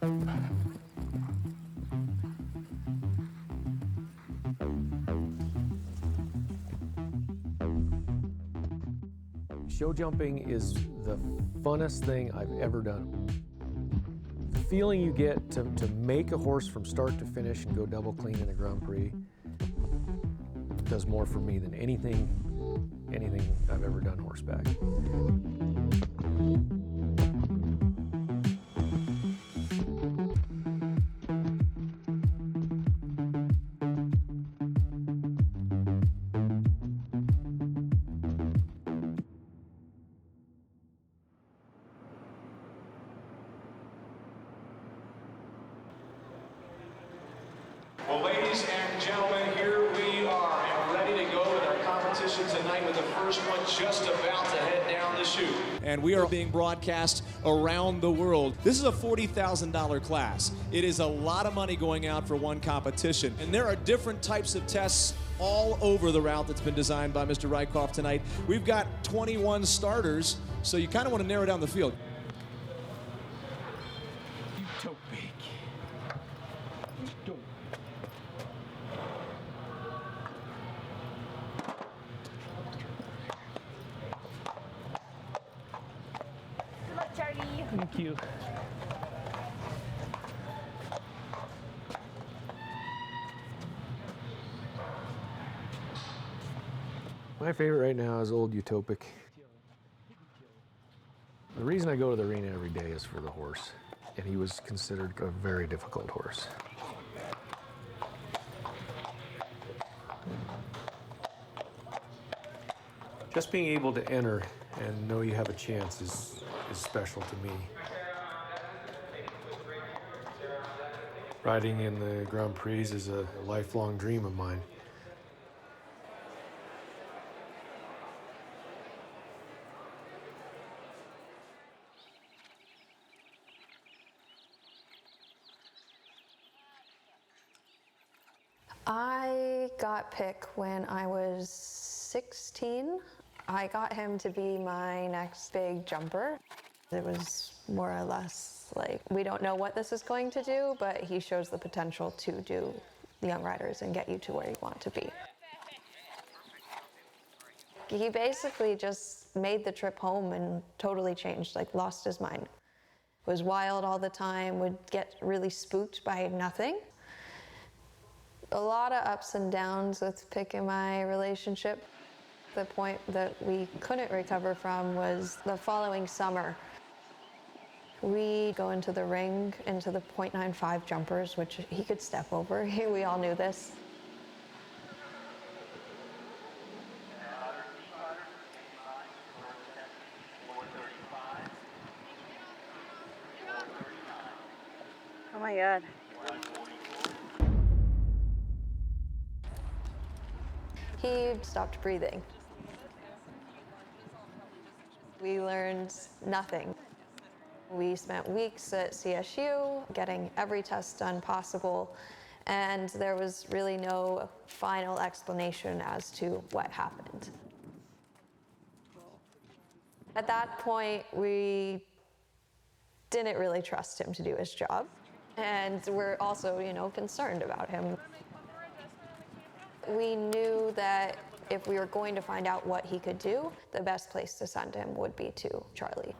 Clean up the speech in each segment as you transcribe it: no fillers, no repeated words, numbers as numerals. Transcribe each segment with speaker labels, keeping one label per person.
Speaker 1: Show jumping is the funnest thing I've ever done. The feeling you get to make a horse from start to finish and go double clean in a Grand Prix does more for me than anything I've ever done horseback.
Speaker 2: Well, ladies and gentlemen, here we are, and we're ready to go with our competition tonight with the first one just about to head down the chute.
Speaker 3: And we are being broadcast around the world. This is a $40,000 class. It is a lot of money going out for one competition. And there are different types of tests all over the route that's been designed by Mr. Rykoff tonight. We've got 21 starters, so you kind of want to narrow down the field.
Speaker 4: Utopik.
Speaker 5: Good luck, Charlie.
Speaker 4: Thank you.
Speaker 1: My favorite right now is old Utopik. The reason I go to the arena every day is for the horse, and he was considered a very difficult horse. Just being able to enter and know you have a chance is special to me. Riding in the Grand Prix is a lifelong dream of mine.
Speaker 6: I got Pick when I was 16. I got him to be my next big jumper. It was more or less like, we don't know what this is going to do, but he shows the potential to do young riders and get you to where you want to be. He basically just made the trip home and totally changed, like lost his mind. Was wild all the time, would get really spooked by nothing. A lot of ups and downs with Pick in my relationship. The point that we couldn't recover from was the following summer. We go into the ring, into the .95 jumpers, which he could step over. We all knew this.
Speaker 5: Oh my God.
Speaker 6: He stopped breathing. We learned nothing. We spent weeks at CSU getting every test done possible, and there was really no final explanation as to what happened. At that point, we didn't really trust him to do his job, and we're also, concerned about him. We knew that if we were going to find out what he could do, the best place to send him would be to Charlie.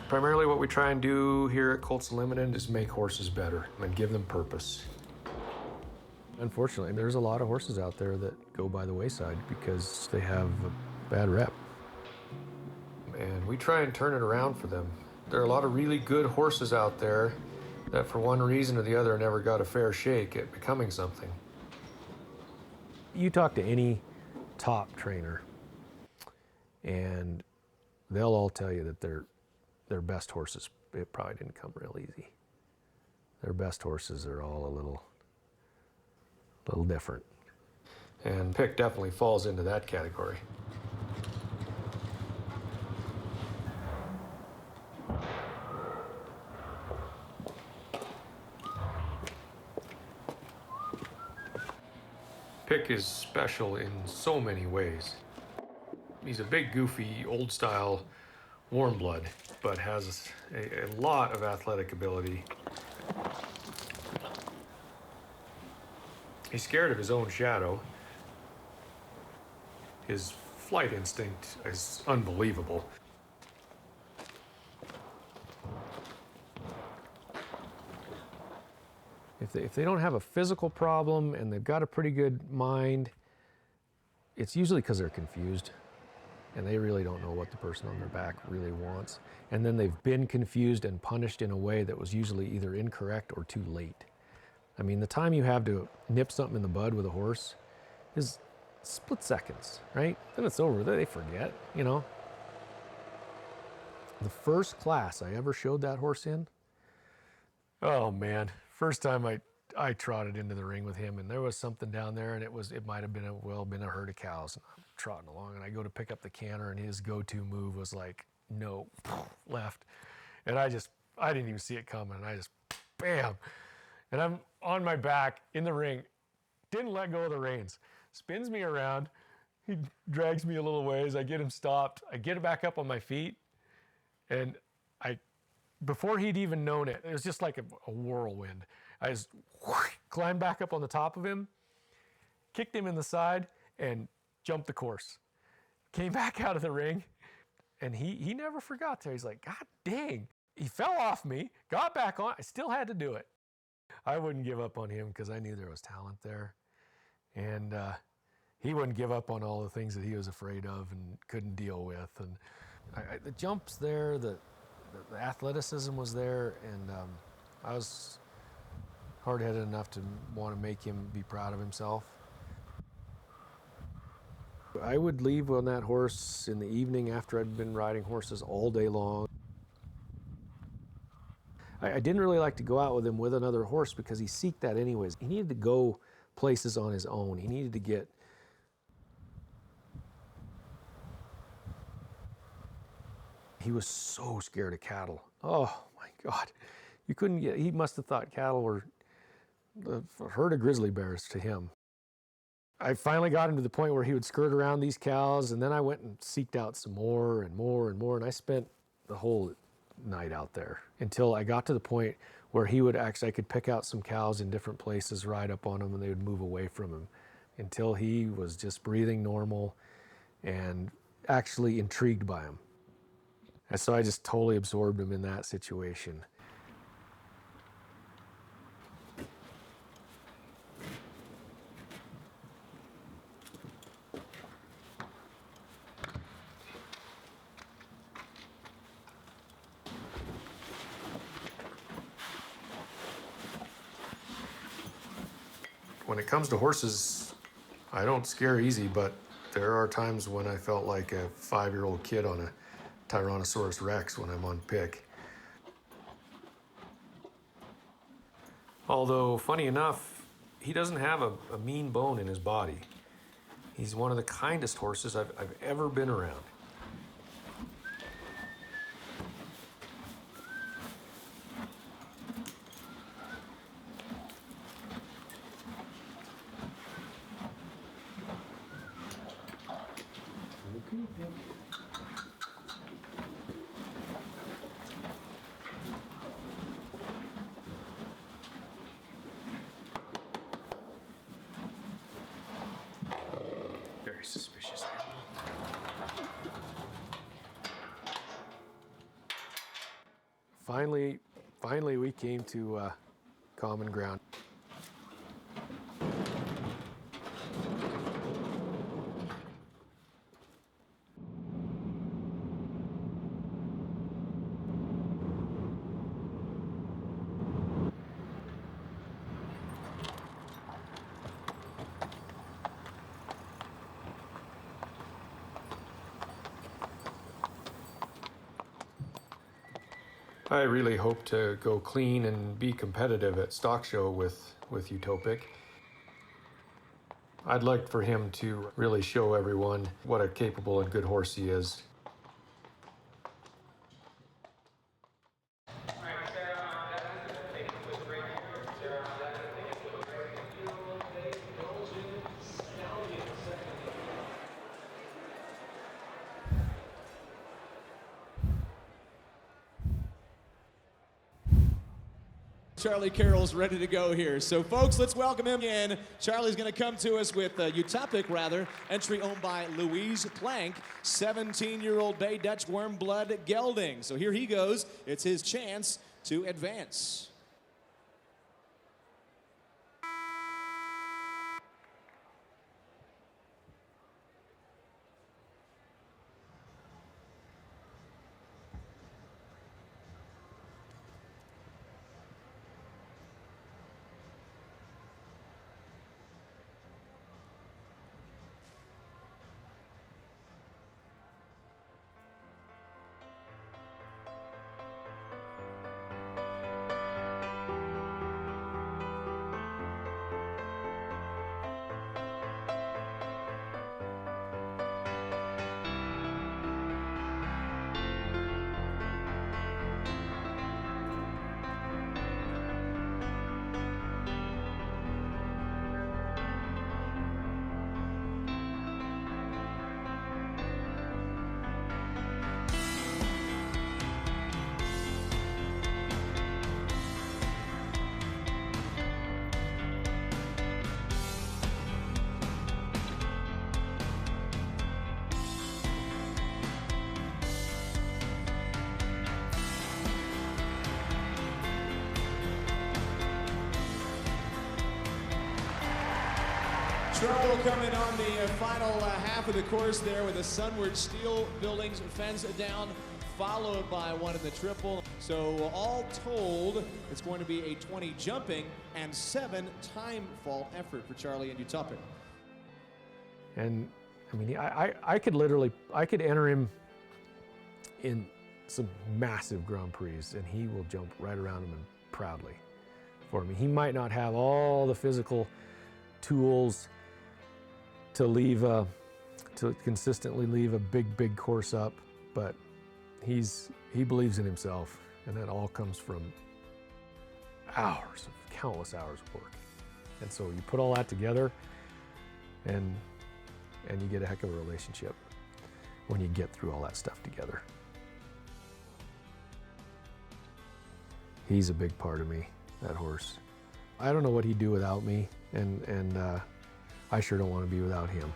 Speaker 1: Primarily what we try and do here at Colts Unlimited is make horses better and give them purpose. Unfortunately, there's a lot of horses out there that go by the wayside because they have a bad rep. And we try and turn it around for them. There are a lot of really good horses out there that for one reason or the other never got a fair shake at becoming something. You talk to any top trainer and they'll all tell you that their best horses, it probably didn't come real easy. Their best horses are all a little different. And Pick definitely falls into that category. Pick is special in so many ways. He's a big, goofy, old-style warm blood, but has a lot of athletic ability. He's scared of his own shadow. His flight instinct is unbelievable. If they don't have a physical problem and they've got a pretty good mind, it's usually because they're confused and they really don't know what the person on their back really wants. And then they've been confused and punished in a way that was usually either incorrect or too late. I mean, the time you have to nip something in the bud with a horse is split seconds, right? Then it's over. They forget, you know. The first class I ever showed that horse in, oh man, first time I trotted into the ring with him, and there was something down there, and it might have been a herd of cows. And I'm trotting along, and I go to pick up the canter, and his go-to move was like, no, left. And I didn't even see it coming, and I just, bam. And I'm on my back in the ring, didn't let go of the reins, spins me around, he drags me a little ways, I get him stopped, I get it back up on my feet, and before he'd even known it, it was just like a whirlwind. I just climbed back up on the top of him, kicked him in the side, and jumped the course. Came back out of the ring, and he never forgot that. He's like, God dang. He fell off me, got back on, I still had to do it. I wouldn't give up on him because I knew there was talent there. And he wouldn't give up on all the things that he was afraid of and couldn't deal with. And the jumps there, the athleticism was there, and I was hard-headed enough to want to make him be proud of himself. I would leave on that horse in the evening after I'd been riding horses all day long. I didn't really like to go out with him with another horse because he seeked that anyways. He needed to go places on his own. He needed to get he was so scared of cattle. Oh my God. You couldn't get, he must have thought cattle were a herd of grizzly bears to him. I finally got him to the point where he would skirt around these cows, and then I went and seeked out some more and more and more, and I spent the whole night out there until I got to the point where he would actually, I could pick out some cows in different places, ride up on them, and they would move away from him until he was just breathing normal and actually intrigued by him. And so I just totally absorbed him in that situation. When it comes to horses, I don't scare easy, but there are times when I felt like a 5-year-old kid on a Tyrannosaurus Rex when I'm on Pick. Although, funny enough, he doesn't have a mean bone in his body. He's one of the kindest horses I've ever been around. Very suspicious animal. Finally we came to common ground. I really hope to go clean and be competitive at stock show with Utopik. I'd like for him to really show everyone what a capable and good horse he is.
Speaker 3: Charlie Carrel's ready to go here. So folks, let's welcome him in. Charlie's gonna come to us with Utopik, entry owned by Louise Plank, 17-year-old Bay Dutch Warmblood gelding. So here he goes. It's his chance to advance. Trouble coming on the final half of the course there with a sunward steel buildings fence down, followed by one in the triple. So all told, it's going to be a 20 jumping and 7 time fault effort for Charlie and Utopik.
Speaker 1: And I mean, I could enter him in some massive Grand Prix, and he will jump right around him and proudly for me. He might not have all the physical tools to consistently leave a big course up, but he believes in himself, and that all comes from countless hours of work. And so you put all that together, and you get a heck of a relationship when you get through all that stuff together. He's a big part of me, that horse. I don't know what he'd do without me, and I sure don't want to be without him.